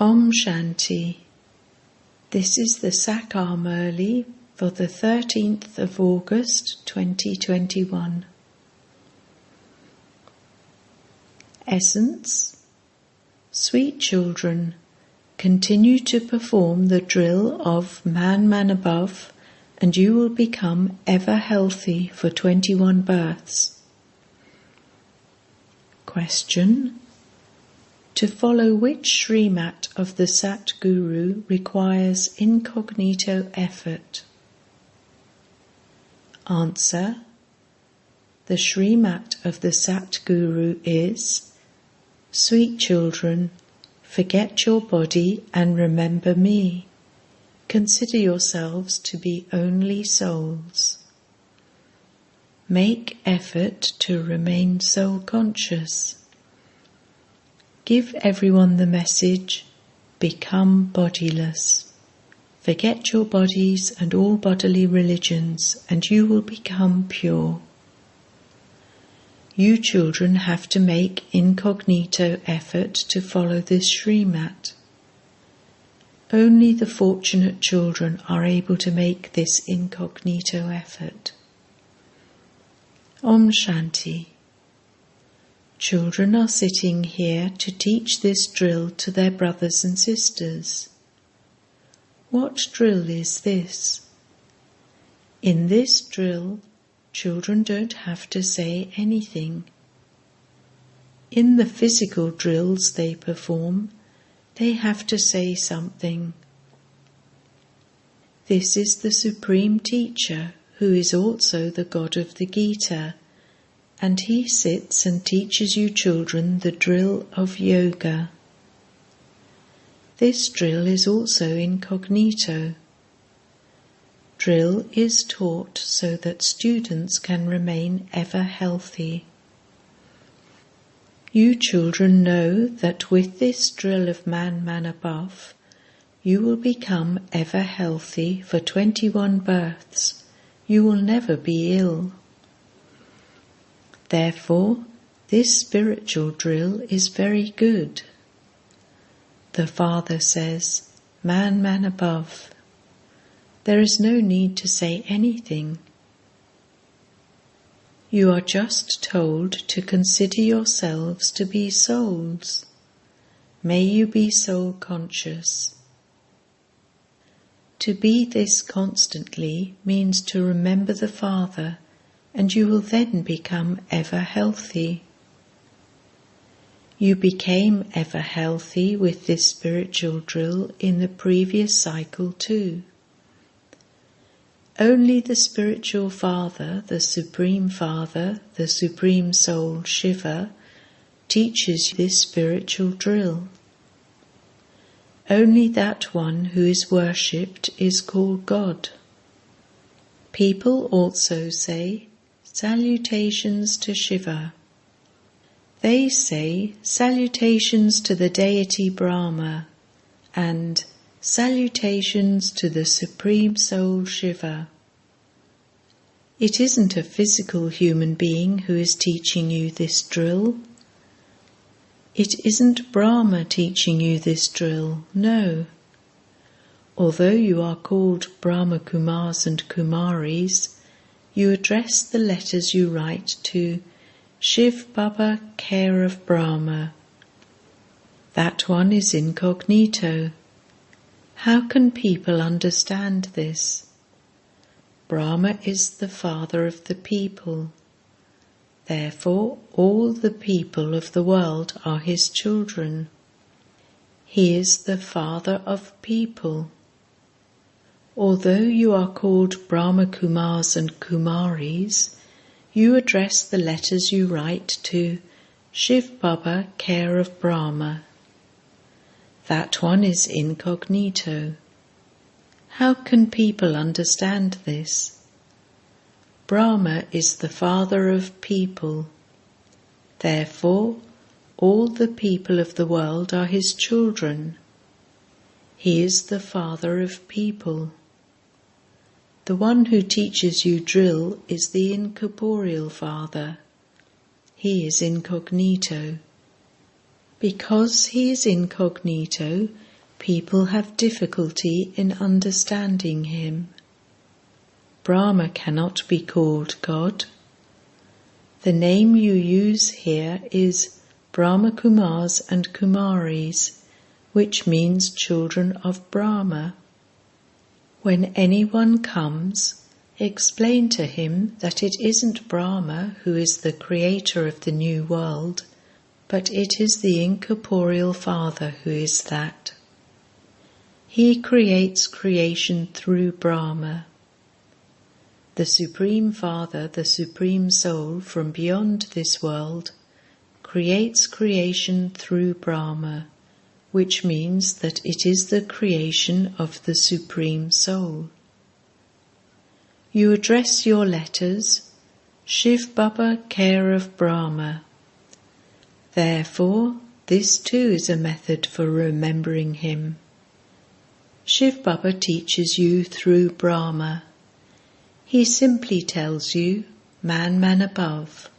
Om Shanti. This is the Sachin Murli for the 13th of August 2021. Essence. Sweet children, continue to perform the drill of man above, and you will become ever healthy for 21 births. Question. To follow which Srimat of the Sat Guru requires incognito effort? Answer. The Srimat of the Sat Guru is: Sweet children, forget your body and remember me. Consider yourselves to be only souls. Make effort to remain soul conscious. Give everyone the message, become bodiless. Forget your bodies and all bodily religions, and you will become pure. You children have to make incognito effort to follow this Srimat. Only the fortunate children are able to make this incognito effort. Om Shanti. Children are sitting here to teach this drill to their brothers and sisters. What drill is this? In this drill, children don't have to say anything. In the physical drills they perform, they have to say something. This is the Supreme Teacher, who is also the God of the Gita, and he sits and teaches you children the drill of yoga. This drill is also incognito. Drill is taught so that students can remain ever healthy. You children know that with this drill of man above, you will become ever healthy for 21 births. You will never be ill. Therefore, this spiritual drill is very good. The Father says, man above. There is no need to say anything. You are just told to consider yourselves to be souls. May you be soul conscious. To be this constantly means to remember the Father, and you will then become ever healthy. You became ever healthy with this spiritual drill in the previous cycle too. Only the spiritual Father, the Supreme Soul Shiva, teaches this spiritual drill. Only that one who is worshipped is called God. People also say, salutations to Shiva. They say salutations to the deity Brahma and salutations to the Supreme Soul Shiva. It isn't a physical human being who is teaching you this drill. It isn't Brahma teaching you this drill, no. Although you are called Brahma Kumars and Kumaris, you address the letters you write to Shiv Baba, care of Brahma. That one is incognito. How can people understand this? Brahma is the father of the people. Therefore, all the people of the world are his children. He is the father of people. Although you are called Brahma Kumars and Kumaris, you address the letters you write to Shiv Baba, care of Brahma. That one is incognito. How can people understand this? Brahma is the father of people. Therefore, all the people of the world are his children. He is the father of people. The one who teaches you drill is the incorporeal Father. He is incognito. Because he is incognito, people have difficulty in understanding him. Brahma cannot be called God. The name you use here is Brahma Kumars and Kumaris, which means children of Brahma. When anyone comes, explain to him that it isn't Brahma who is the creator of the new world, but it is the incorporeal Father who is that. He creates creation through Brahma. The Supreme Father, the Supreme Soul from beyond this world, creates creation through Brahma, which means that it is the creation of the Supreme Soul. You address your letters, Shiv Baba, care of Brahma. Therefore, this too is a method for remembering him. Shiv Baba teaches you through Brahma. He simply tells you, man above.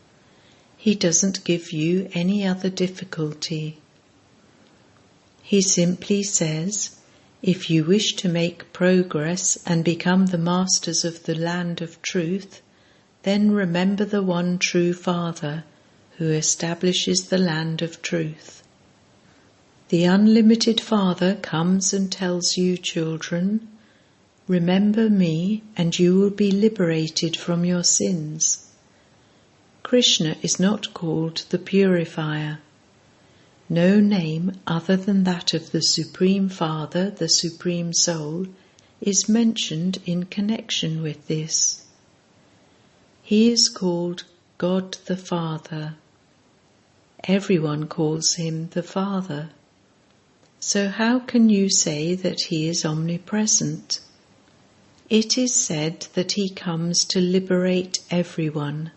He doesn't give you any other difficulty. He simply says, if you wish to make progress and become the masters of the land of truth, then remember the one true Father who establishes the land of truth. The unlimited Father comes and tells you, children, remember me and you will be liberated from your sins. Krishna is not called the Purifier. No name other than that of the Supreme Father, the Supreme Soul, is mentioned in connection with this. He is called God the Father. Everyone calls him the Father. So how can you say that he is omnipresent? It is said that he comes to liberate everyone,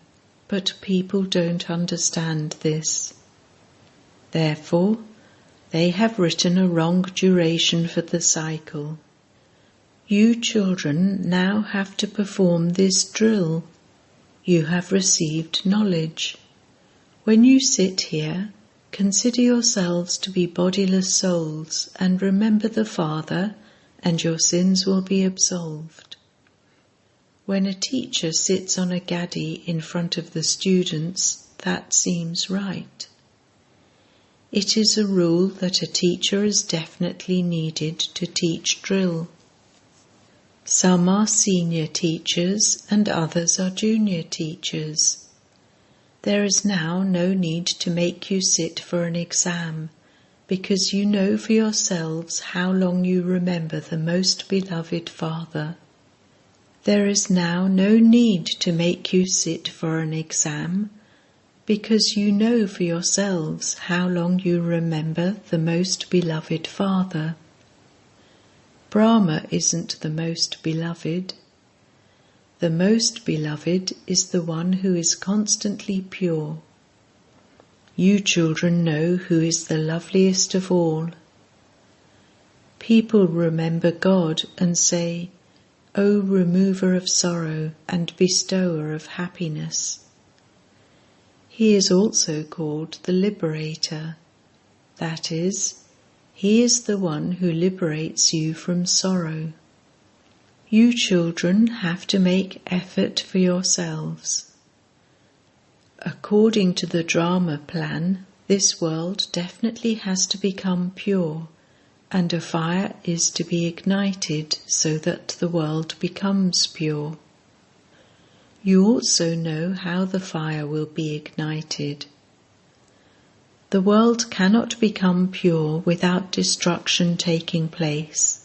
but people don't understand this. Therefore, they have written a wrong duration for the cycle. You children now have to perform this drill. You have received knowledge. When you sit here, consider yourselves to be bodiless souls and remember the Father, and your sins will be absolved. When a teacher sits on a gaddi in front of the students, that seems right. It is a rule that a teacher is definitely needed to teach drill. Some are senior teachers and others are junior teachers. There is now no need to make you sit for an exam, because you know for yourselves how long you remember the most beloved Father. There is now no need to make you sit for an exam, because you know for yourselves how long you remember the most beloved Father. Brahma isn't the most beloved. The most beloved is the one who is constantly pure. You children know who is the loveliest of all. People remember God and say, O remover of sorrow and bestower of happiness. He is also called the liberator. That is, he is the one who liberates you from sorrow. You children have to make effort for yourselves. According to the drama plan, this world definitely has to become pure, and a fire is to be ignited so that the world becomes pure. You also know how the fire will be ignited. The world cannot become pure without destruction taking place.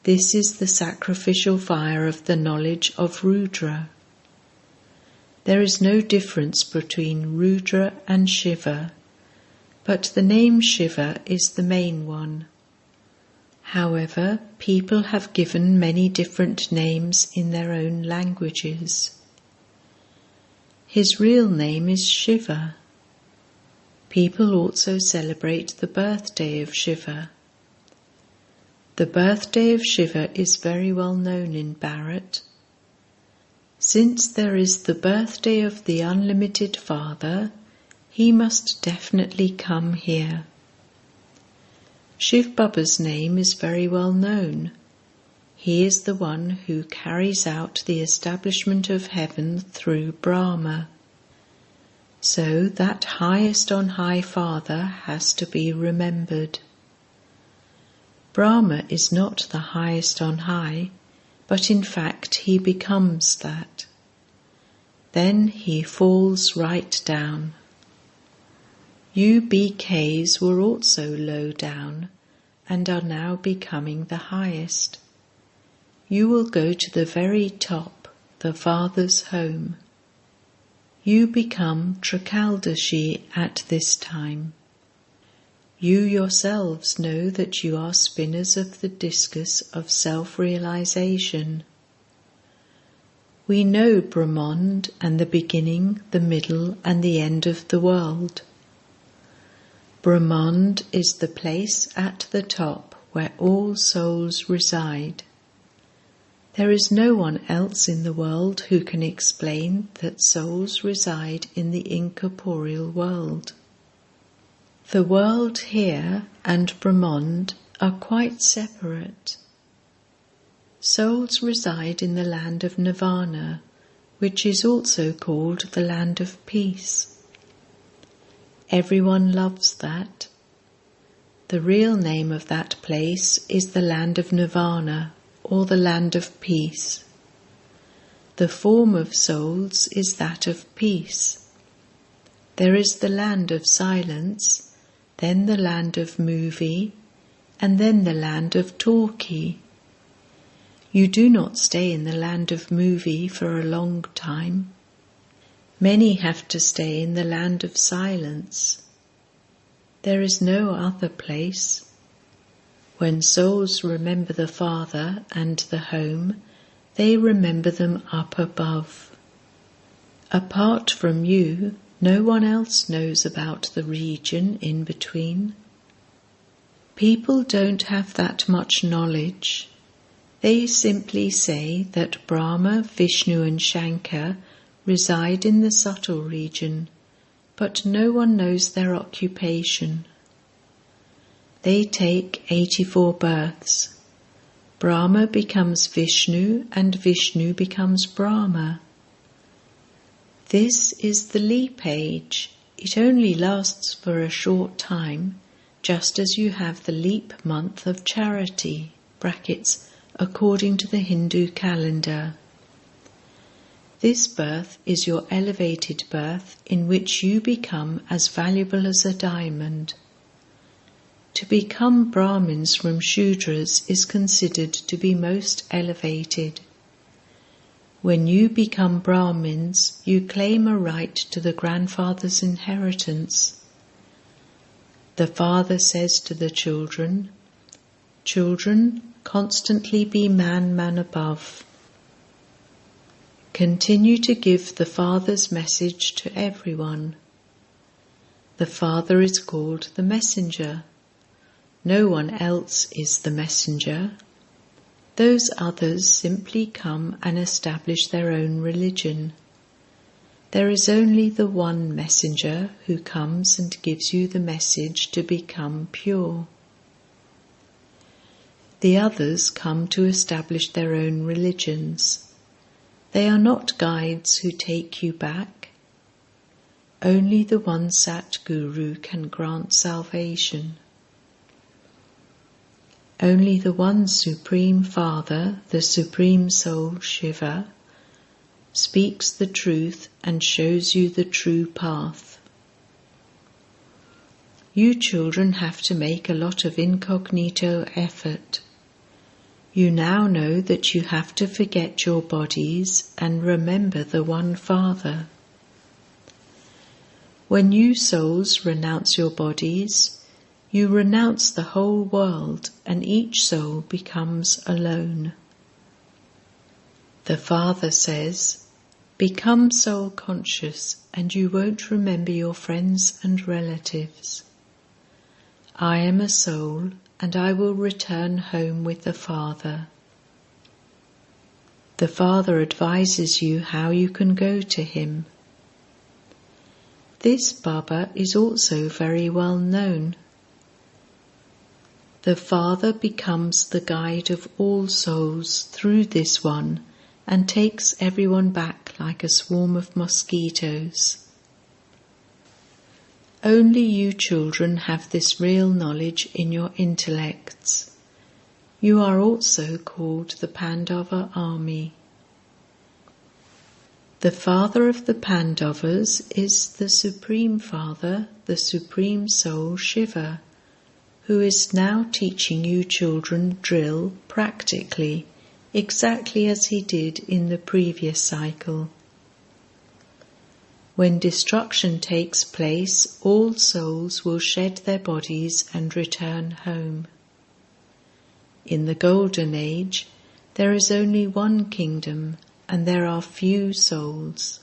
This is the sacrificial fire of the knowledge of Rudra. There is no difference between Rudra and Shiva, but the name Shiva is the main one. However, people have given many different names in their own languages. His real name is Shiva. People also celebrate the birthday of Shiva. The birthday of Shiva is very well known in Bharat. Since there is the birthday of the unlimited Father, he must definitely come here. Shiv Baba's name is very well known. He is the one who carries out the establishment of heaven through Brahma. So that highest on high Father has to be remembered. Brahma is not the highest on high, but in fact he becomes that. Then he falls right down. You BKs were also low down and are now becoming the highest. You will go to the very top, the Father's home. You become Trikaldashi at this time. You yourselves know that you are spinners of the discus of self-realization. We know Brahmand and the beginning, the middle and the end of the world. Brahmand is the place at the top where all souls reside. There is no one else in the world who can explain that souls reside in the incorporeal world. The world here and Brahmand are quite separate. Souls reside in the land of Nirvana, which is also called the land of peace. Everyone loves that. The real name of that place is the land of Nirvana, or the land of peace. The form of souls is that of peace. There is the land of silence, then the land of movie, and then the land of talkie. You do not stay in the land of movie for a long time. Many have to stay in the land of silence. There is no other place. When souls remember the Father and the home, they remember them up above. Apart from you, no one else knows about the region in between. People don't have that much knowledge. They simply say that Brahma, Vishnu and Shankar reside in the subtle region, but no one knows their occupation. They take 84 births. Brahma becomes Vishnu and Vishnu becomes Brahma. This is the leap age. It only lasts for a short time, just as you have the leap month of charity, brackets, according to the Hindu calendar. This birth is your elevated birth in which you become as valuable as a diamond. To become Brahmins from Shudras is considered to be most elevated. When you become Brahmins, you claim a right to the grandfather's inheritance. The father says to the children, "Children, constantly be man above." Continue to give the Father's message to everyone. The Father is called the messenger. No one else is the messenger. Those others simply come and establish their own religion. There is only the one messenger who comes and gives you the message to become pure. The others come to establish their own religions. They are not guides who take you back. Only the one Sat Guru can grant salvation. Only the one Supreme Father, the Supreme Soul Shiva, speaks the truth and shows you the true path. You children have to make a lot of incognito effort. You now know that you have to forget your bodies and remember the one Father. When you souls renounce your bodies, you renounce the whole world and each soul becomes alone. The Father says, "Become soul conscious and you won't remember your friends and relatives. I am a soul and I will return home with the Father." The Father advises you how you can go to him. This Baba is also very well known. The Father becomes the guide of all souls through this one and takes everyone back like a swarm of mosquitoes. Only you children have this real knowledge in your intellects. You are also called the Pandava army. The father of the Pandavas is the Supreme Father, the Supreme Soul Shiva, who is now teaching you children drill practically, exactly as he did in the previous cycle. When destruction takes place, all souls will shed their bodies and return home. In the Golden Age, there is only one kingdom, and there are few souls.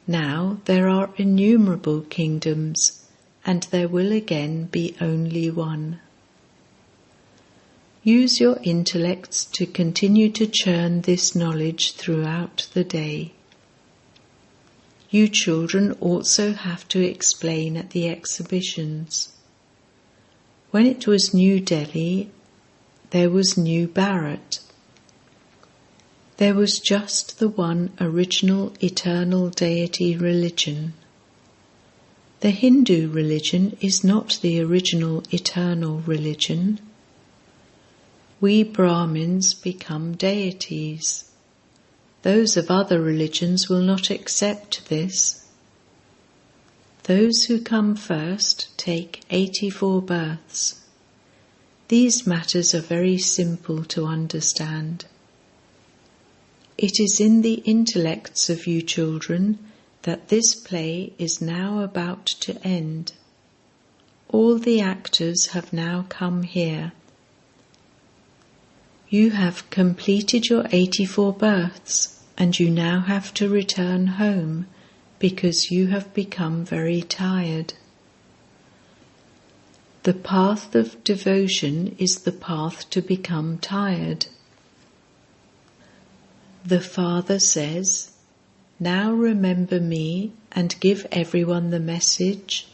Now there are innumerable kingdoms, and there will again be only one. Use your intellects to continue to churn this knowledge throughout the day. You children also have to explain at the exhibitions. When it was New Delhi, there was New Bharat. There was just the one original eternal deity religion. The Hindu religion is not the original eternal religion. We Brahmins become deities. Those of other religions will not accept this. Those who come first take 84 births. These matters are very simple to understand. It is in the intellects of you children that this play is now about to end. All the actors have now come here. You have completed your 84 births, and you now have to return home because you have become very tired. The path of devotion is the path to become tired. The Father says, "Now remember me and give everyone the message.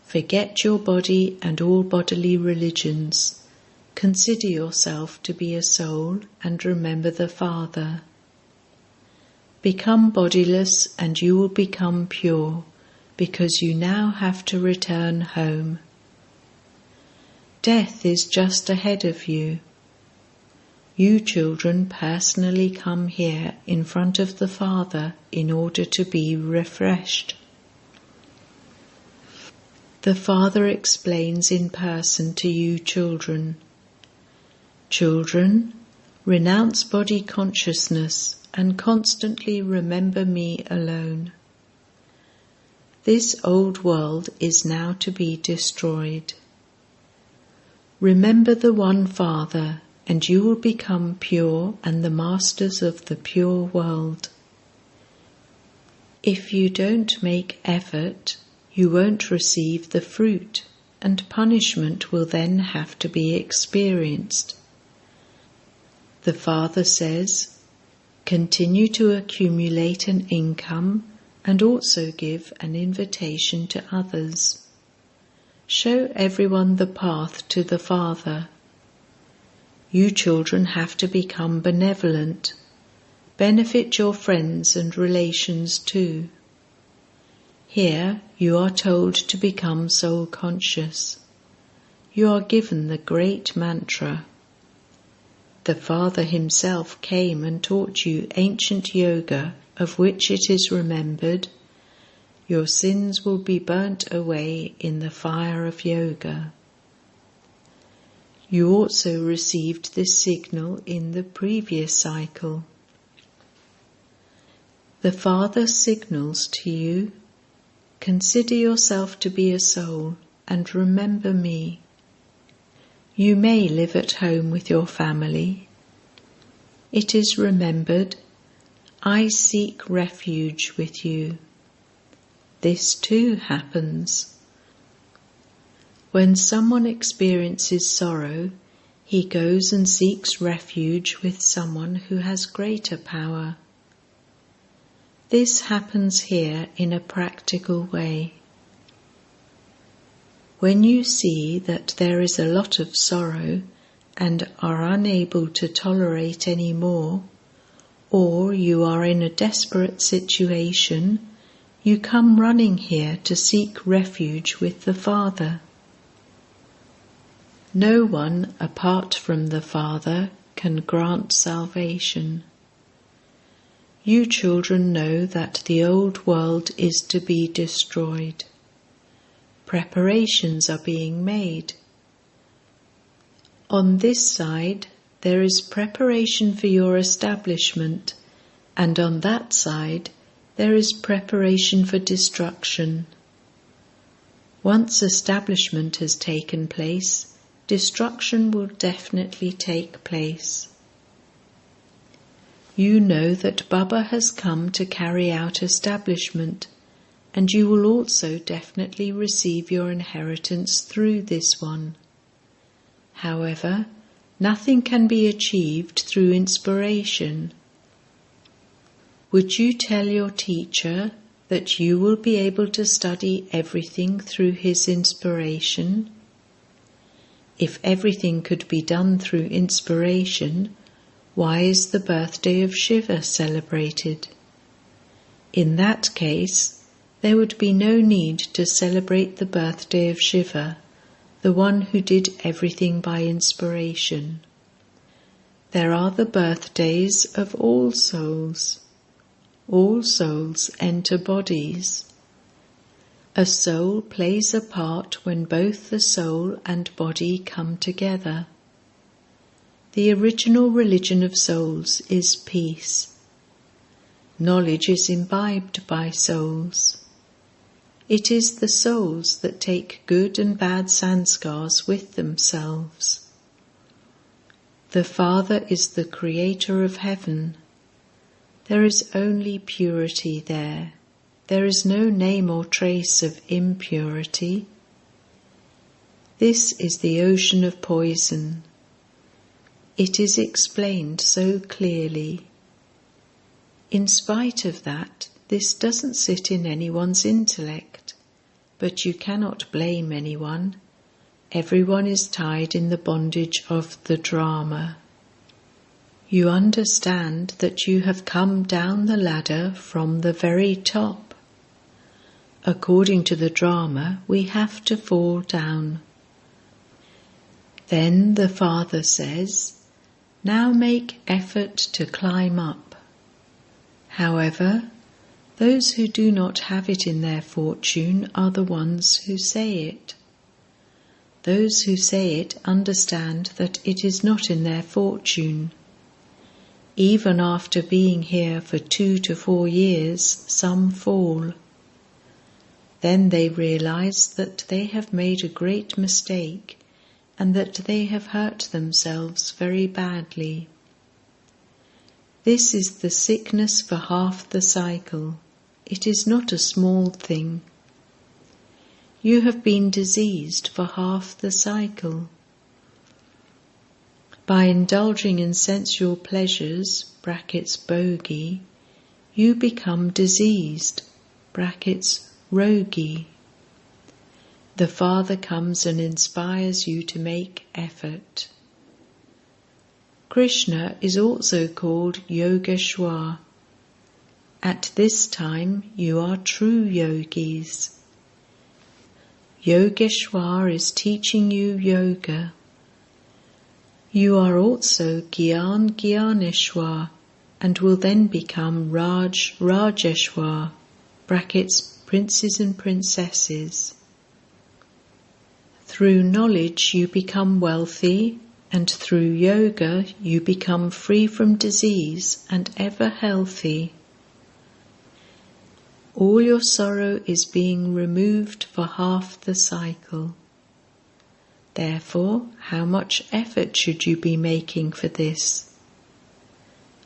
Forget your body and all bodily religions. Consider yourself to be a soul and remember the Father. Become bodiless and you will become pure, because you now have to return home. Death is just ahead of you. You children personally come here in front of the Father in order to be refreshed." The Father explains in person to you children. Children, renounce body consciousness and constantly remember me alone. This old world is now to be destroyed. Remember the one Father, and you will become pure and the masters of the pure world. If you don't make effort, you won't receive the fruit, and punishment will then have to be experienced. The Father says, continue to accumulate an income and also give an invitation to others. Show everyone the path to the Father. You children have to become benevolent. Benefit your friends and relations too. Here you are told to become soul conscious. You are given the great mantra. The Father himself came and taught you ancient yoga, of which it is remembered, your sins will be burnt away in the fire of yoga. You also received this signal in the previous cycle. The Father signals to you, consider yourself to be a soul and remember me. You may live at home with your family. It is remembered, I seek refuge with you. This too happens. When someone experiences sorrow, he goes and seeks refuge with someone who has greater power. This happens here in a practical way. When you see that there is a lot of sorrow and are unable to tolerate any more, or you are in a desperate situation, you come running here to seek refuge with the Father. No one apart from the Father can grant salvation. You children know that the old world is to be destroyed. Preparations are being made. On this side, there is preparation for your establishment, and on that side, there is preparation for destruction. Once establishment has taken place, destruction will definitely take place. You know that Baba has come to carry out establishment, and you will also definitely receive your inheritance through this one. However, nothing can be achieved through inspiration. Would you tell your teacher that you will be able to study everything through his inspiration? If everything could be done through inspiration, why is the birthday of Shiva celebrated? In that case, there would be no need to celebrate the birthday of Shiva, the one who did everything by inspiration. There are the birthdays of all souls. All souls enter bodies. A soul plays a part when both the soul and body come together. The original religion of souls is peace. Knowledge is imbibed by souls. It is the souls that take good and bad sanskars with themselves. The Father is the creator of heaven. There is only purity there. There is no name or trace of impurity. This is the ocean of poison. It is explained so clearly. In spite of that, this doesn't sit in anyone's intellect, but you cannot blame anyone. Everyone is tied in the bondage of the drama. You understand that you have come down the ladder from the very top. According to the drama, we have to fall down. Then the Father says, "Now make effort to climb up." However, those who do not have it in their fortune are the ones who say it. Those who say it understand that it is not in their fortune. Even after being here for 2 to 4 years, some fall. Then they realize that they have made a great mistake and that they have hurt themselves very badly. This is the sickness for half the cycle. It is not a small thing. You have been diseased for half the cycle. By indulging in sensual pleasures, (bogey), you become diseased, (rogi). The Father comes and inspires you to make effort. Krishna is also called Yogeshwar. At this time you are true yogis. Yogeshwar is teaching you yoga. You are also Gyaneshwar and will then become Rajeshwar, (princes and princesses). Through knowledge you become wealthy, and through yoga you become free from disease and ever healthy. All your sorrow is being removed for half the cycle. Therefore, how much effort should you be making for this?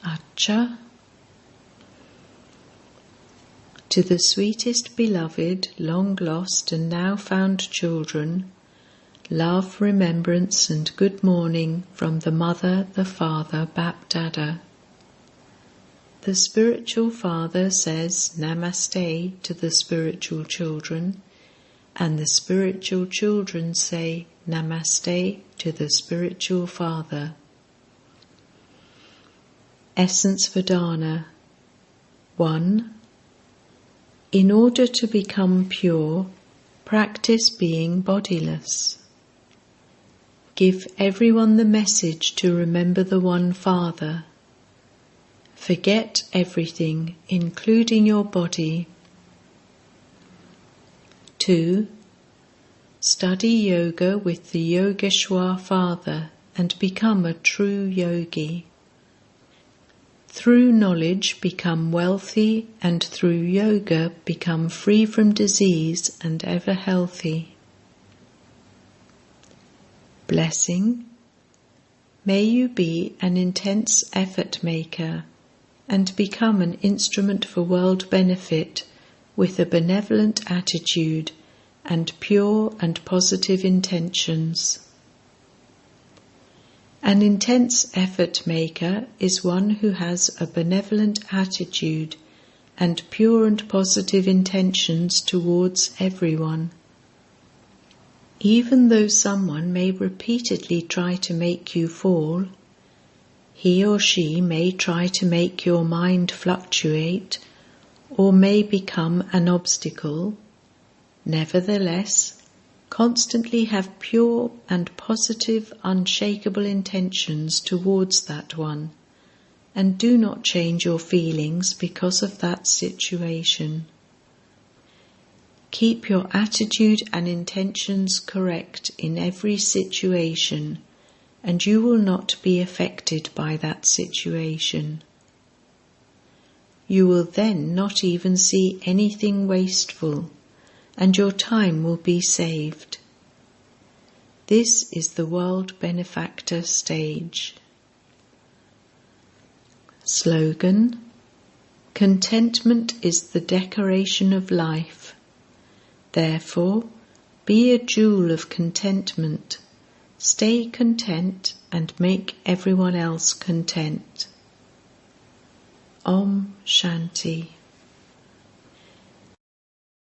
Acha. To the sweetest beloved, long lost and now found children, love, remembrance and good morning from the Mother, the Father, Bap-Dada. The spiritual father says Namaste to the spiritual children, and the spiritual children say Namaste to the spiritual father. Essence Vedana. 1. In order to become pure, practice being bodiless. Give everyone the message to remember the One Father. Forget everything, including your body. 2. Study yoga with the Yogeshwar Father and become a true yogi. Through knowledge become wealthy, and through yoga become free from disease and ever healthy. Blessing. May you be an intense effort maker and become an instrument for world benefit with a benevolent attitude and pure and positive intentions. An intense effort maker is one who has a benevolent attitude and pure and positive intentions towards everyone. Even though someone may repeatedly try to make you fall, he or she may try to make your mind fluctuate or may become an obstacle, nevertheless, constantly have pure and positive, unshakable intentions towards that one, and do not change your feelings because of that situation. Keep your attitude and intentions correct in every situation, and you will not be affected by that situation. You will then not even see anything wasteful, and your time will be saved. This is the world benefactor stage. Slogan: Contentment is the decoration of life. Therefore, be a jewel of contentment. Stay content and make everyone else content. Om Shanti.